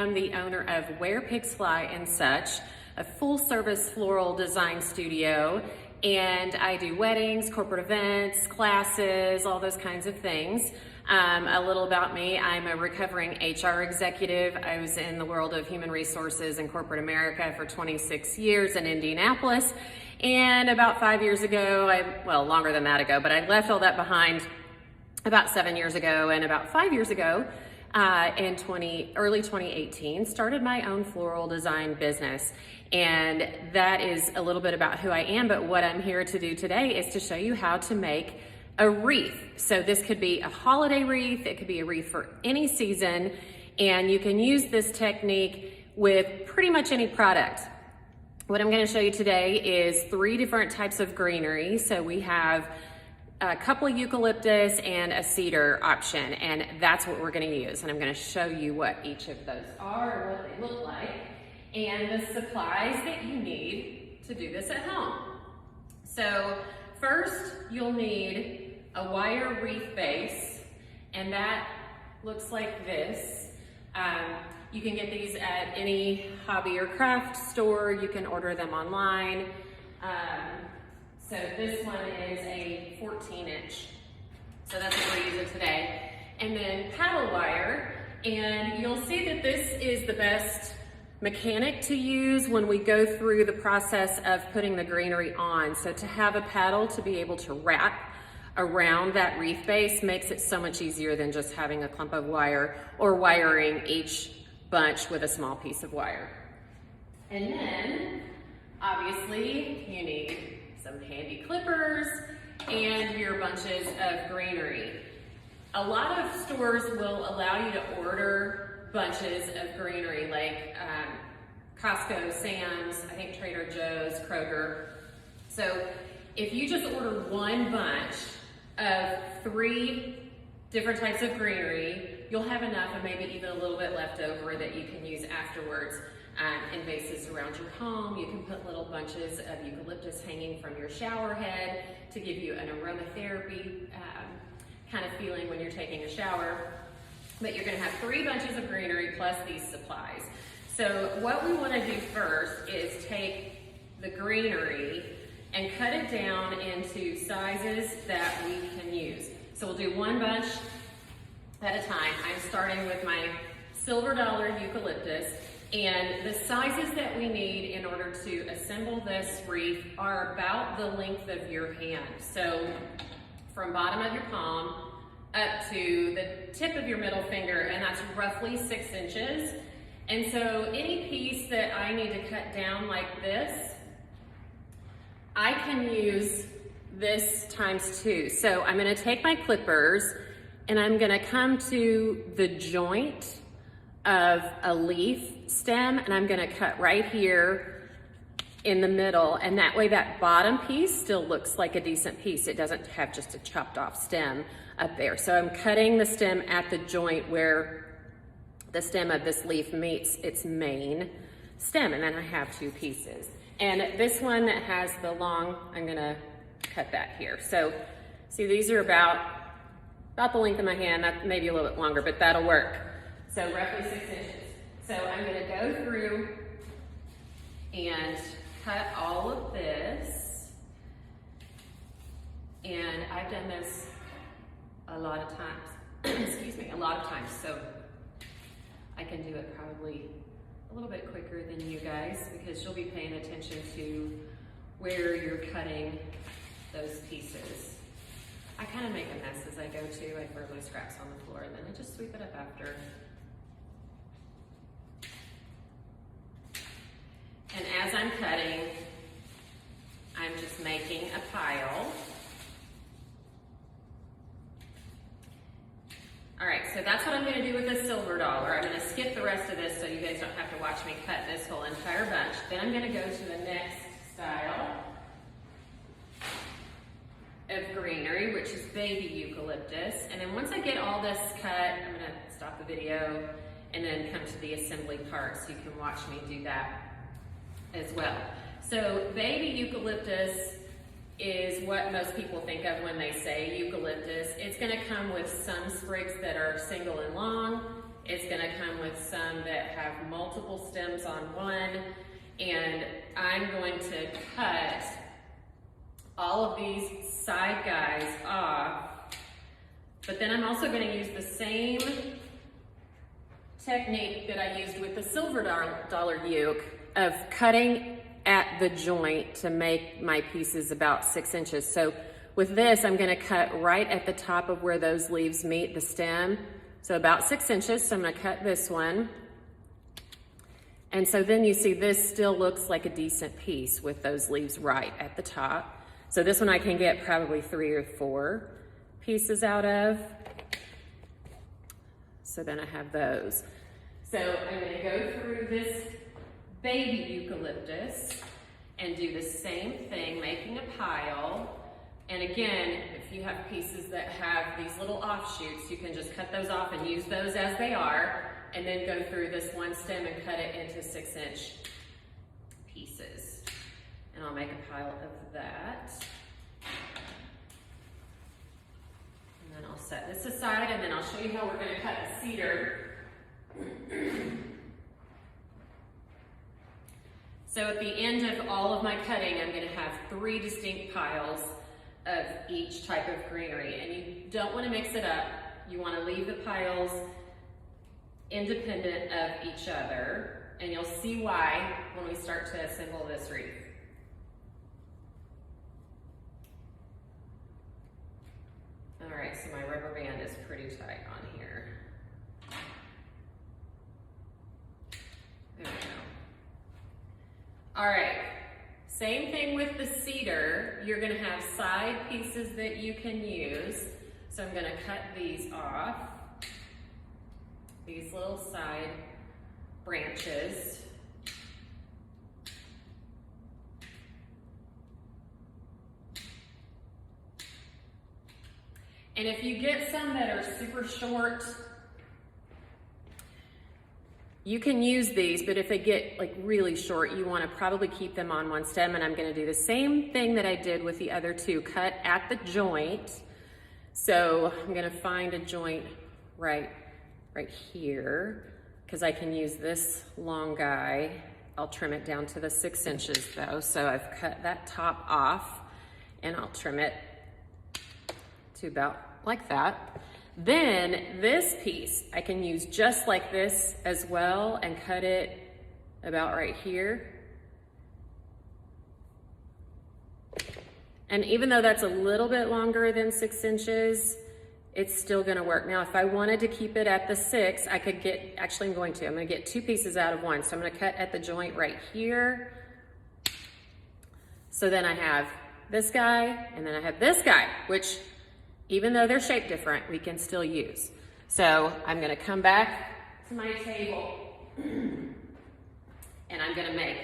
I'm the owner of Where Pigs Fly and Such, a full-service floral design studio, and I do weddings, corporate events, classes, all those kinds of things. A little about me, I'm a recovering HR executive. I was in the world of human resources in corporate America for 26 years in Indianapolis, and about 5 years ago, well, longer than that ago, but I left all that behind about 7 years ago, and about 5 years ago, in early 2018, started my own floral design business. And that is a little bit about who I am, but what I'm here to do today is to show you how to make a wreath. So this could be a holiday wreath, it could be a wreath for any season, and you can use this technique with pretty much any product. What I'm gonna show you today is 3 different types of greenery. So we have a couple of eucalyptus and a cedar option, and that's what we're gonna use. And I'm gonna show you what each of those are, what they look like, and the supplies that you need to do this at home. So first, you'll need a wire wreath base, and that looks like this. You can get these at any hobby or craft store. You can order them online. So this one is a 14-inch. So that's what we're using today. And then paddle wire, and you'll see that this is the best mechanic to use when we go through the process of putting the greenery on. So to have a paddle to be able to wrap around that wreath base makes it so much easier than just having a clump of wire or wiring each bunch with a small piece of wire. And then, obviously, you need some handy clippers and your bunches of greenery. A lot of stores will allow you to order bunches of greenery, like Costco, Sam's, I think Trader Joe's, Kroger. So if you just order one bunch of 3 different types of greenery, you'll have enough and maybe even a little bit left over that you can use afterwards in vases around your home. You can put little bunches of eucalyptus hanging from your shower head to give you an aromatherapy kind of feeling when you're taking a shower. But you're gonna have 3 bunches of greenery plus these supplies. So what we wanna do first is take the greenery and cut it down into sizes that we can use. So we'll do 1 bunch at a time. I'm starting with my silver dollar eucalyptus, and the sizes that we need in order to assemble this wreath are about the length of your hand. So from bottom of your palm up to the tip of your middle finger, and that's roughly 6 inches. And so any piece that I need to cut down like this, I can use this times 2. So I'm gonna take my clippers and I'm gonna come to the joint of a leaf stem, and I'm gonna cut right here in the middle, and that way that bottom piece still looks like a decent piece. It doesn't have just a chopped off stem up there. So I'm cutting the stem at the joint where the stem of this leaf meets its main stem, and then I have 2 pieces. And this one that has the long, I'm gonna cut that here. So see, these are about the length of my hand, maybe a little bit longer, but that'll work. So roughly 6 inches. So I'm gonna go through and cut all of this. And I've done this a lot of times, excuse me, a lot of times. So I can do it probably a little bit quicker than you guys because you'll be paying attention to where you're cutting those pieces. I kind of make a mess as I go too. I throw my scraps on the floor and then I just sweep it up after. And as I'm cutting, I'm just making a pile. All right, so that's what I'm gonna do with the silver dollar. I'm gonna skip the rest of this so you guys don't have to watch me cut this whole entire bunch. Then I'm gonna go to the next style of greenery, which is baby eucalyptus. And then once I get all this cut, I'm gonna stop the video and then come to the assembly part so you can watch me do that as well. So baby eucalyptus is what most people think of when they say eucalyptus. It's gonna come with some sprigs that are single and long. It's gonna come with some that have multiple stems on one, and I'm going to cut all of these side guys off, but then I'm also gonna use the same technique that I used with the silver dollar uke of cutting at the joint to make my pieces about 6 inches. So with this, I'm gonna cut right at the top of where those leaves meet the stem. So about 6 inches, so I'm gonna cut this one. And so then you see this still looks like a decent piece with those leaves right at the top. So this one I can get probably 3 or 4 pieces out of. So then I have those. So I'm gonna go through this baby eucalyptus and do the same thing, making a pile. And again, if you have pieces that have these little offshoots, you can just cut those off and use those as they are, and then go through this one stem and cut it into 6-inch pieces. And I'll make a pile of that. And then I'll set this aside, and then I'll show you how we're gonna cut the cedar. So at the end of all of my cutting, I'm gonna have 3 distinct piles of each type of greenery, and you don't want to mix it up. You want to leave the piles independent of each other, and you'll see why when we start to assemble this wreath. All right, so my rubber band is pretty tight on here. There we go. All right. Same thing with the cedar. You're gonna have side pieces that you can use. So I'm gonna cut these off, these little side branches. And if you get some that are super short, you can use these, but if they get like really short, you want to probably keep them on one stem. And I'm going to do the same thing that I did with the other 2, cut at the joint. So I'm going to find a joint right here, because I can use this long guy. I'll trim it down to the 6 inches though. So I've cut that top off, and I'll trim it to about like that. Then this piece I can use just like this as well and cut it about right here. And even though that's a little bit longer than 6 inches, it's still gonna work. Now, if I wanted to keep it at the 6, I could get, actually I'm gonna get 2 pieces out of one. So I'm gonna cut at the joint right here. So then I have this guy, and then I have this guy, which even though they're shaped different, we can still use. So I'm gonna come back to my table, and I'm gonna make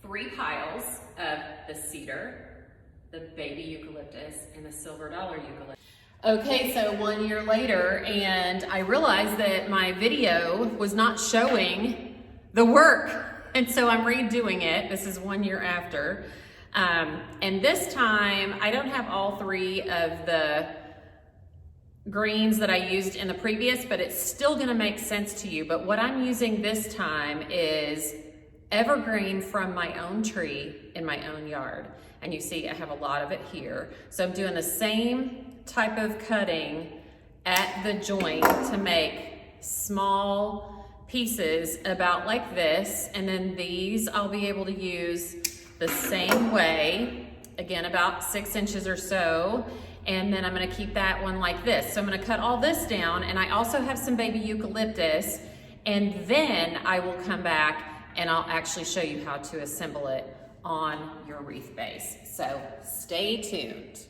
3 piles of the cedar, the baby eucalyptus, and the silver dollar eucalyptus. Okay, so 1 year later, and I realized that my video was not showing the work, and so I'm redoing it. This is 1 year after. And this time, I don't have all 3 of the greens that I used in the previous, but it's still gonna make sense to you. But what I'm using this time is evergreen from my own tree in my own yard. And you see I have a lot of it here. So I'm doing the same type of cutting at the joint to make small pieces about like this. And then these I'll be able to use the same way, again, about 6 inches or so. And then I'm gonna keep that one like this. So I'm gonna cut all this down, and I also have some baby eucalyptus, and then I will come back and I'll actually show you how to assemble it on your wreath base. So stay tuned.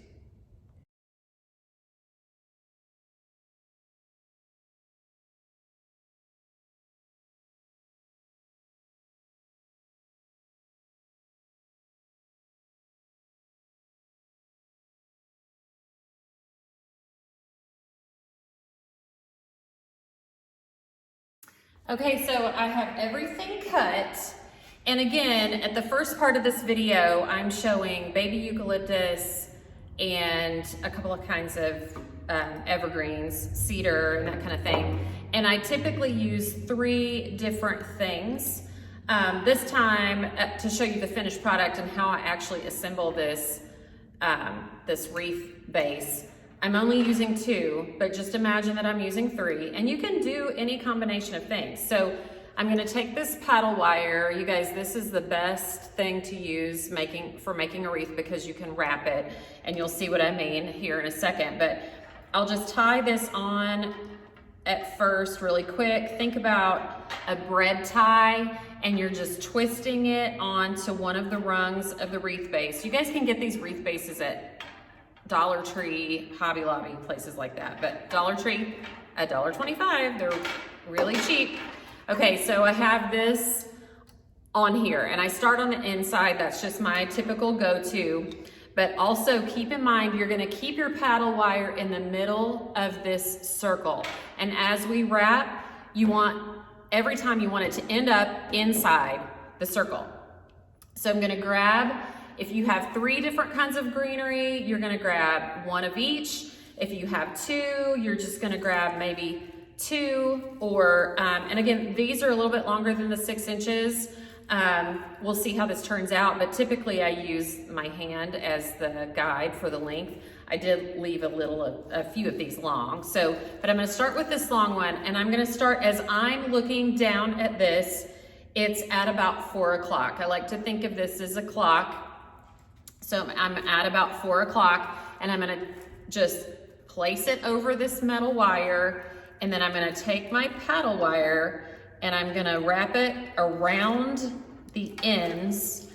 Okay, so I have everything cut. And again, at the first part of this video, I'm showing baby eucalyptus and a couple of kinds of evergreens, cedar, and that kind of thing. And I typically use 3 different things. This time, to show you the finished product and how I actually assemble this, this wreath base, I'm only using 2, but just imagine that I'm using 3, and you can do any combination of things. So I'm gonna take this paddle wire. You guys, this is the best thing to use for making a wreath because you can wrap it, and you'll see what I mean here in a second. But I'll just tie this on at first really quick. Think about a bread tie, and you're just twisting it onto one of the rungs of the wreath base. You guys can get these wreath bases at Dollar Tree, Hobby Lobby, places like that. But Dollar Tree, $1.25, they're really cheap. Okay, so I have this on here, and I start on the inside. That's just my typical go-to. But also keep in mind, you're gonna keep your paddle wire in the middle of this circle. And as we wrap, every time you want it to end up inside the circle. So I'm gonna grab, if you have 3 different kinds of greenery, you're gonna grab 1 of each. If you have 2, you're just gonna grab maybe 2, or, and again, these are a little bit longer than the 6 inches. We'll see how this turns out, but typically I use my hand as the guide for the length. I did leave a few of these long. So, but I'm gonna start with this long one, and I'm gonna start as I'm looking down at this, it's at about 4 o'clock. I like to think of this as a clock. So I'm at about 4 o'clock, and I'm gonna just place it over this metal wire, and then I'm gonna take my paddle wire and I'm gonna wrap it around the ends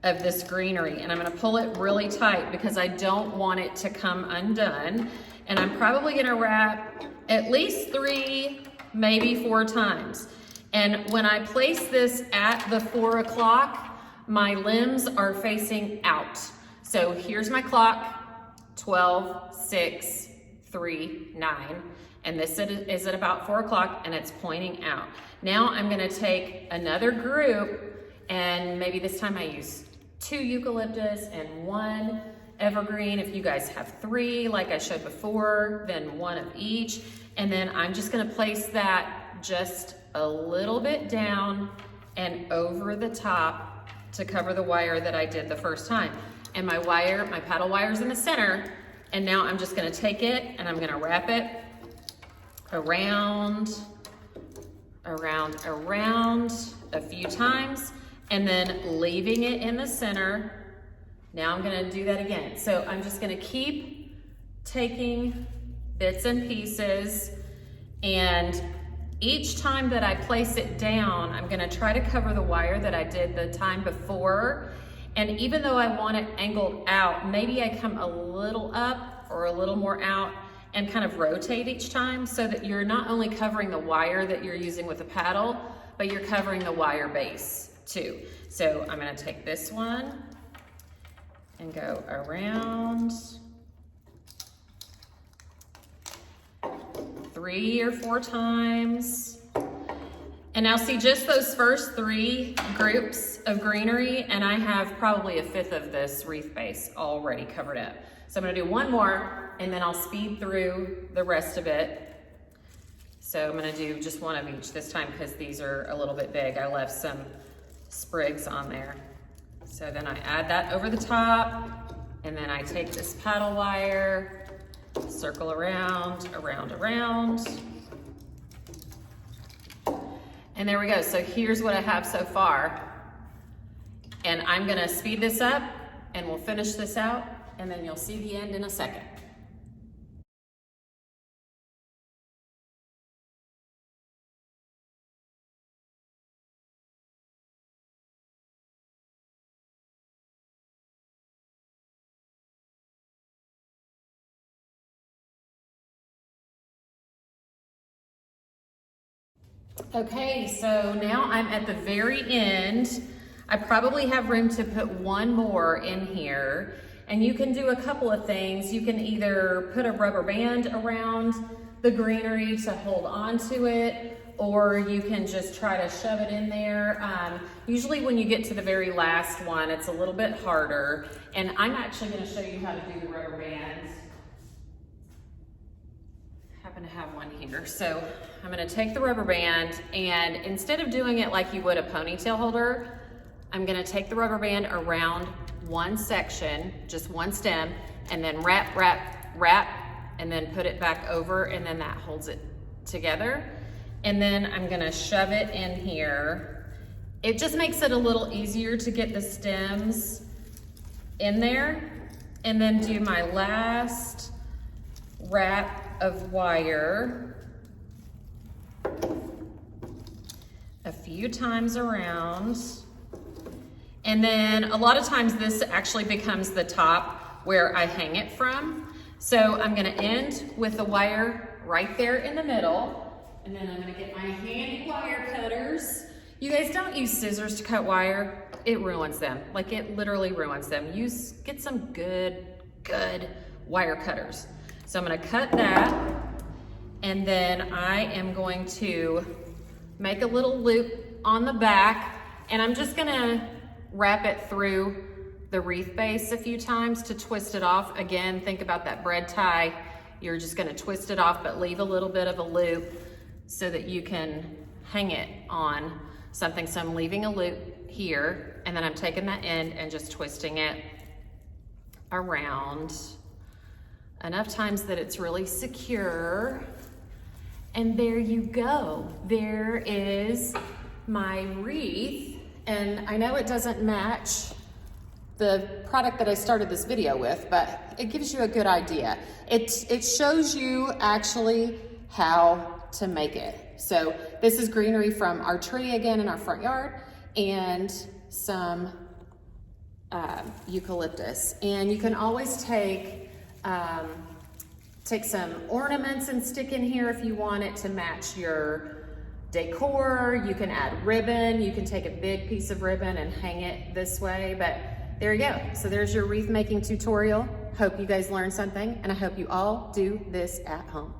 of this greenery, and I'm gonna pull it really tight because I don't want it to come undone. And I'm probably gonna wrap at least 3, maybe 4 times. And when I place this at the 4 o'clock, my limbs are facing out. So here's my clock, 12, 6, 3, 9. And this is at about 4 o'clock, and it's pointing out. Now I'm gonna take another group, and maybe this time I use 2 eucalyptus and 1 evergreen. If you guys have 3, like I showed before, then 1 of each. And then I'm just gonna place that just a little bit down and over the top to cover the wire that I did the first time. And my paddle wire's in the center, and now I'm just gonna take it and I'm gonna wrap it around a few times, and then leaving it in the center. Now I'm gonna do that again. So I'm just gonna keep taking bits and pieces, and each time that I place it down, I'm gonna try to cover the wire that I did the time before. And even though I want it angled out, maybe I come a little up or a little more out and kind of rotate each time, so that you're not only covering the wire that you're using with the paddle, but you're covering the wire base too. So I'm gonna take this one and go around 3 or 4 times. And now see, just those first 3 groups of greenery, and I have probably 1/5 of this wreath base already covered up. So I'm gonna do 1 more, and then I'll speed through the rest of it. So I'm gonna do just 1 of each this time because these are a little bit big. I left some sprigs on there. So then I add that over the top, and then I take this paddle wire, circle around. And there we go. So here's what I have so far. And I'm gonna speed this up, and we'll finish this out, and then you'll see the end in a second. Okay, so now I'm at the very end. I probably have room to put 1 more in here, and you can do a couple of things. You can either put a rubber band around the greenery to hold on to it, or you can just try to shove it in there. Usually when you get to the very last one, it's a little bit harder, and I'm actually gonna show you how to do the rubber bands. happen to have one here. So I'm gonna take the rubber band, and instead of doing it like you would a ponytail holder, I'm gonna take the rubber band around one section, just one stem, and then wrap, and then put it back over, and then that holds it together. And then I'm gonna shove it in here. It just makes it a little easier to get the stems in there, and then do my last wrap of wire a few times around. And then a lot of times this actually becomes the top where I hang it from. So I'm gonna end with the wire right there in the middle, and then I'm gonna get my handy wire cutters. You guys don't use scissors to cut wire. It ruins them. Like, it literally ruins them. Get some good wire cutters. So I'm gonna cut that, and then I am going to make a little loop on the back, and I'm just gonna wrap it through the wreath base a few times to twist it off. Again, think about that bread tie. You're just gonna twist it off, but leave a little bit of a loop so that you can hang it on something. So I'm leaving a loop here, and then I'm taking that end and just twisting it around enough times that it's really secure. And there you go. There is my wreath. And I know it doesn't match the product that I started this video with, but it gives you a good idea. It shows you actually how to make it. So this is greenery from our tree again in our front yard, and some eucalyptus. And you can always take some ornaments and stick in here if you want it to match your decor. You can add ribbon. You can take a big piece of ribbon and hang it this way, but there you go. So there's your wreath making tutorial. Hope you guys learned something, and I hope you all do this at home.